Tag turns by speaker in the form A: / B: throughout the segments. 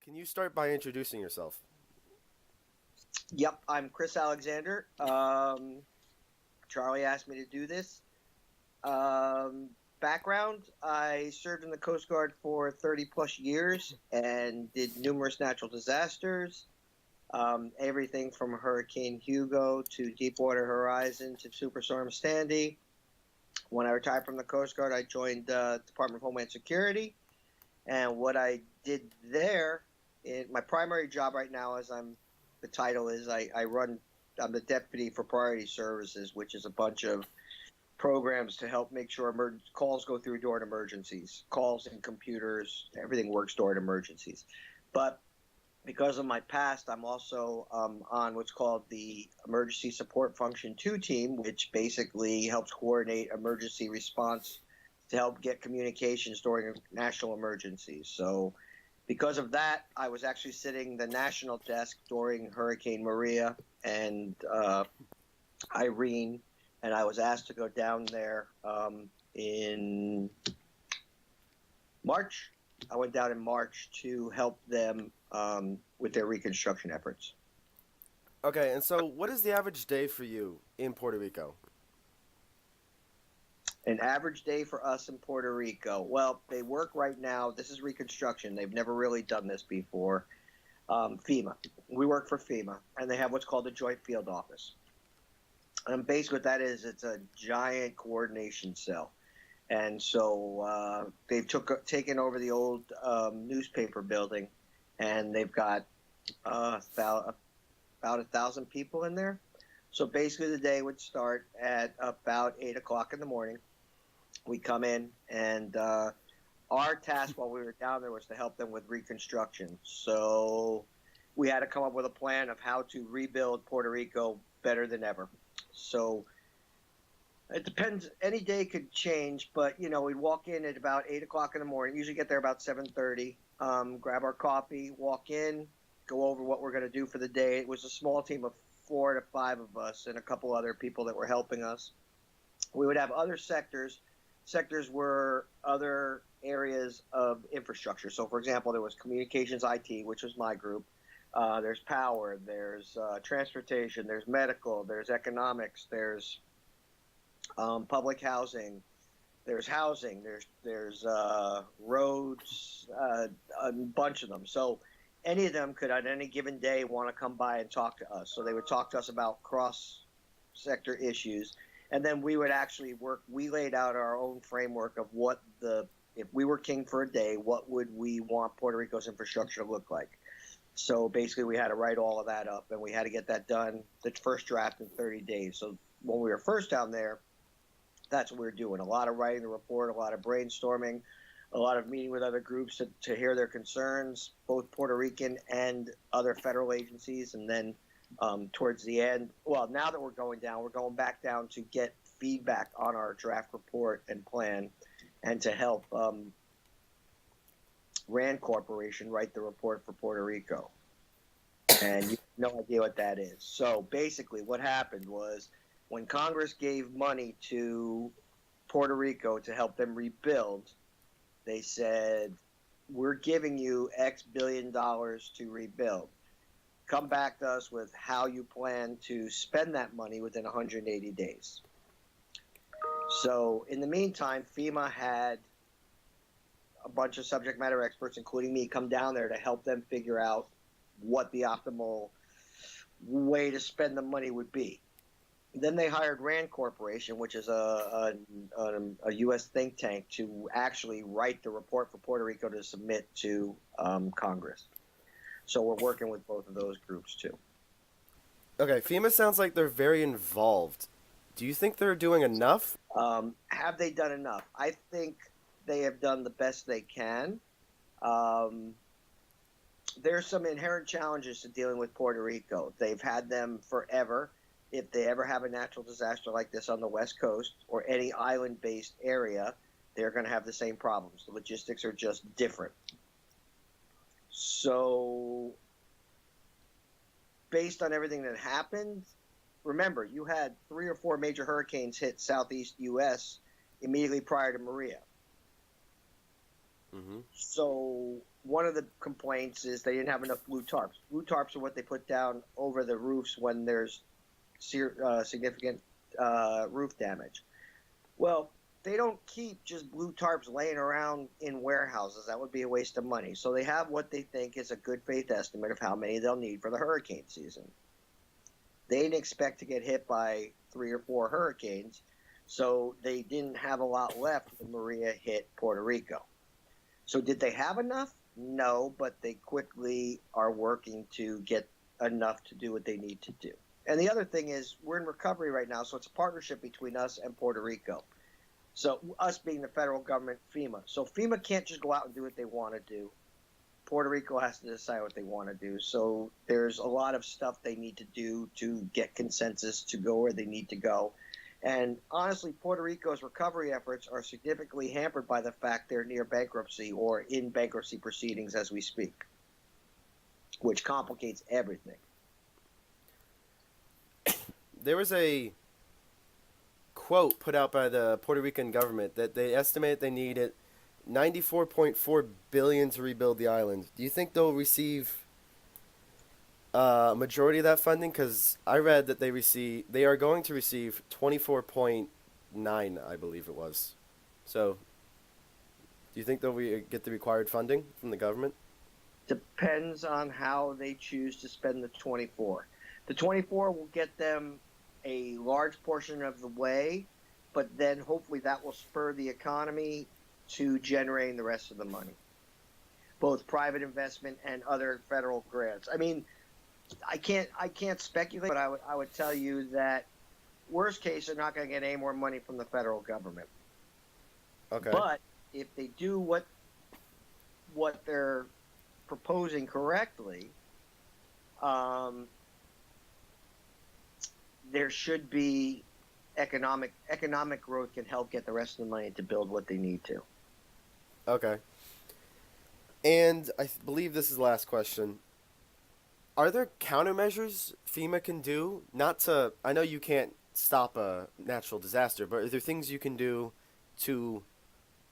A: Can you start by introducing yourself?
B: Yep, I'm Chris Alexander. Charlie asked me to do this. Um, Background: I served in the Coast Guard for 30 plus years and did numerous natural disasters, everything from Hurricane Hugo to Deepwater Horizon to Superstorm Sandy. When I retired from the Coast Guard, I joined the Department of Homeland Security. And what I did there, my primary job right now is the title is I'm the deputy for priority services, which is a bunch of programs to help make sure calls go through during emergencies, calls and computers, everything works during emergencies. But because of my past, I'm also on what's called the Emergency Support Function 2 team, which basically helps coordinate emergency response to help get communications during national emergencies. So because of that, I was actually sitting the national desk during Hurricane Maria and Irene, and I was asked to go down there in March. I went down in March to help them with their reconstruction efforts.
A: Okay, and so what is the average day for you in Puerto Rico?
B: An average day for us in Puerto Rico. Well, they work right now. This is reconstruction. They've never really done this before. FEMA. We work for FEMA, and they have what's called a joint field office. And basically, what that is, it's a giant coordination cell. And so they've taken over the old newspaper building, and they've got about 1,000 people in there. So basically, the day would start at about 8 o'clock in the morning. We come in, and our task while we were down there was to help them with reconstruction. So we had to come up with a plan of how to rebuild Puerto Rico better than ever. So it depends. Any day could change, but we'd walk in at about 8 o'clock in the morning. Usually get there about 7:30. Grab our coffee, walk in, go over what we're going to do for the day. It was a small team of 4 to 5 of us and a couple other people that were helping us. We would have other sectors. Sectors were other areas of infrastructure. So, for example, there was communications IT, which was my group. There's power, there's transportation, there's medical, there's economics, there's public housing, there's roads, a bunch of them. So any of them could at any given day want to come by and talk to us. So they would talk to us about cross-sector issues. And then we would actually we laid out our own framework of if we were king for a day, what would we want Puerto Rico's infrastructure to look like? So basically we had to write all of that up, and we had to get that done, the first draft, in 30 days. So when we were first down there, that's what we were doing. A lot of writing the report, a lot of brainstorming, a lot of meeting with other groups to hear their concerns, both Puerto Rican and other federal agencies. And then towards the end, well, now that we're going back down to get feedback on our draft report and plan, and to help Rand Corporation write the report for Puerto Rico. And you have no idea what that is. So basically what happened was, when Congress gave money to Puerto Rico to help them rebuild, they said, we're giving you X billion dollars to rebuild. Come back to us with how you plan to spend that money within 180 days. So in the meantime, FEMA had a bunch of subject matter experts, including me, come down there to help them figure out what the optimal way to spend the money would be. Then they hired Rand Corporation, which is a U.S. think tank, to actually write the report for Puerto Rico to submit to Congress. So we're working with both of those groups too.
A: Okay, FEMA sounds like they're very involved. Do you think they're doing enough?
B: Have they done enough? I think they have done the best they can. There's some inherent challenges to dealing with Puerto Rico. They've had them forever. If they ever have a natural disaster like this on the West Coast or any island-based area, they're going to have the same problems. The logistics are just different. So based on everything that happened, remember, you had 3 or 4 major hurricanes hit southeast U.S. immediately prior to Maria.
A: Mm-hmm.
B: So one of the complaints is they didn't have enough blue tarps. Blue tarps are what they put down over the roofs when there's significant roof damage. Well, they don't keep just blue tarps laying around in warehouses. That would be a waste of money. So they have what they think is a good faith estimate of how many they'll need for the hurricane season. They didn't expect to get hit by 3 or 4 hurricanes, so they didn't have a lot left when Maria hit Puerto Rico. So did they have enough? No, but they quickly are working to get enough to do what they need to do. And the other thing is we're in recovery right now, so it's a partnership between us and Puerto Rico. So us being the federal government, FEMA. So FEMA can't just go out and do what they want to do. Puerto Rico has to decide what they want to do. So there's a lot of stuff they need to do to get consensus to go where they need to go. And honestly, Puerto Rico's recovery efforts are significantly hampered by the fact they're near bankruptcy or in bankruptcy proceedings as we speak, which complicates everything.
A: There was a quote put out by the Puerto Rican government that they estimate they needed 94.4 billion to rebuild the island. Do you think they'll receive a majority of that funding? Because I read that they are going to receive 24.9, I believe it was. So, do you think they'll get the required funding from the government?
B: Depends on how they choose to spend the 24. The 24 will get them a large portion of the way, but then hopefully that will spur the economy to generating the rest of the money, both private investment and other federal grants. I mean, I can't speculate, but I would tell you that worst case, they're not going to get any more money from the federal government.
A: Okay.
B: But if they do what they're proposing correctly, there should be economic growth can help get the rest of the money to build what they need to.
A: Okay. And I believe this is the last question. Are there countermeasures FEMA can do? Not to, I know you can't stop a natural disaster, but are there things you can do to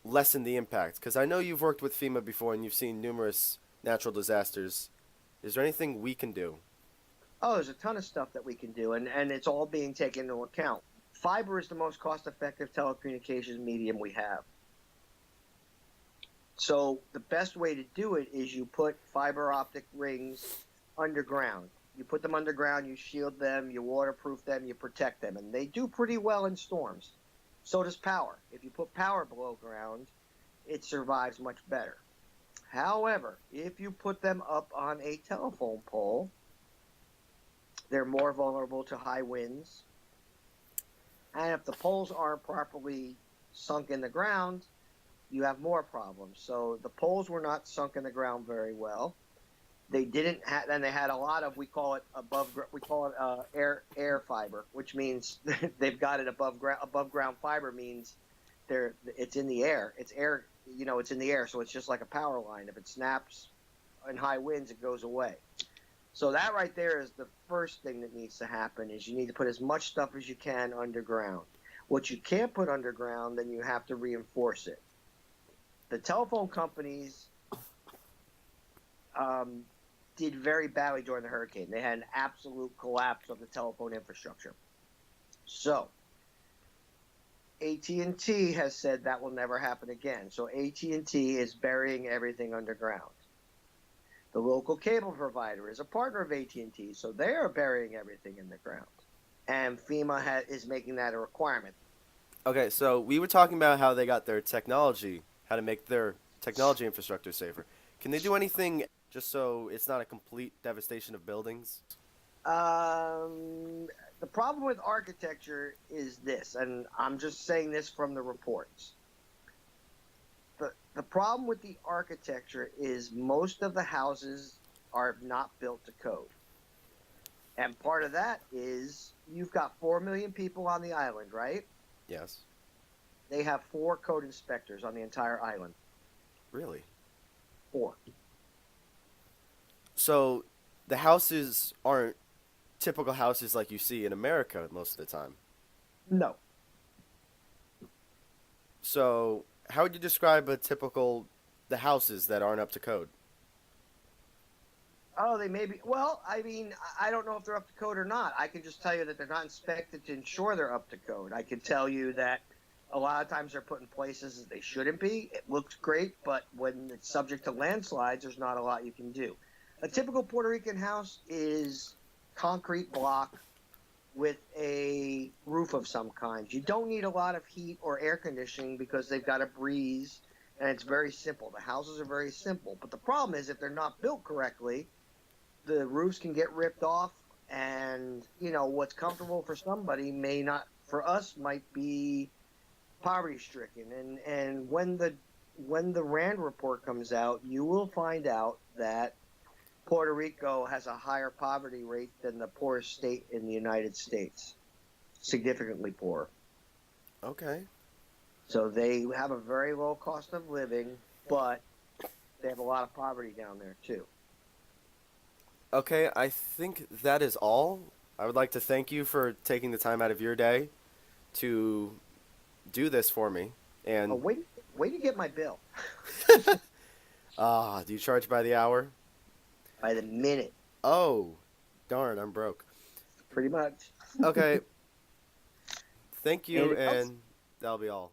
A: lessen the impact? Because I know you've worked with FEMA before and you've seen numerous natural disasters. Is there anything we can do?
B: Oh, there's a ton of stuff that we can do, and it's all being taken into account. Fiber is the most cost-effective telecommunications medium we have. So the best way to do it is you put fiber optic rings underground. You put them underground, you shield them, you waterproof them, you protect them, and they do pretty well in storms. So does power. If you put power below ground, it survives much better. However, if you put them up on a telephone pole, they're more vulnerable to high winds. And if the poles aren't properly sunk in the ground, you have more problems. So the poles were not sunk in the ground very well. They didn't have, and they had a lot of, we call it air fiber, which means they've got it above ground. Above ground fiber means it's in the air. It's air, it's in the air. So it's just like a power line. If it snaps in high winds, it goes away. So that right there is the first thing that needs to happen is you need to put as much stuff as you can underground. What you can't put underground, then you have to reinforce it. The telephone companies did very badly during the hurricane. They had an absolute collapse of the telephone infrastructure. So AT&T has said that will never happen again. So AT&T is burying everything underground. The local cable provider is a partner of AT&T, so they are burying everything in the ground. And FEMA is making that a requirement.
A: Okay, so we were talking about how they got their technology, how to make their technology infrastructure safer. Can they do anything just so it's not a complete devastation of buildings?
B: The problem with architecture is this, and I'm just saying this from the reports. The problem with the architecture is most of the houses are not built to code. And part of that is you've got 4 million people on the island, right?
A: Yes.
B: They have 4 code inspectors on the entire island.
A: Really?
B: 4.
A: So the houses aren't typical houses like you see in America most of the time.
B: No.
A: So how would you describe the houses that aren't up to code?
B: Oh, they may be. Well, I mean, I don't know if they're up to code or not. I can just tell you that they're not inspected to ensure they're up to code. I can tell you that a lot of times they're put in places that they shouldn't be. It looks great, but when it's subject to landslides, there's not a lot you can do. A typical Puerto Rican house is concrete block with a roof of some kind. You don't need a lot of heat or air conditioning because they've got a breeze and it's very simple. The houses are very simple. But the problem is if they're not built correctly, the roofs can get ripped off, and what's comfortable for somebody may not for us might be poverty stricken. And when the Rand report comes out, you will find out that Puerto Rico has a higher poverty rate than the poorest state in the United States, significantly poor.
A: Okay.
B: So they have a very low cost of living, but they have a lot of poverty down there too.
A: Okay, I think that is all. I would like to thank you for taking the time out of your day to do this for me.
B: Oh,
A: And
B: wait to get my bill
A: do you charge by the hour?
B: by the minute,
A: Oh, darn, I'm broke.
B: pretty much.
A: Okay, thank
B: And
A: you,
B: it helps.
A: and that'll be all.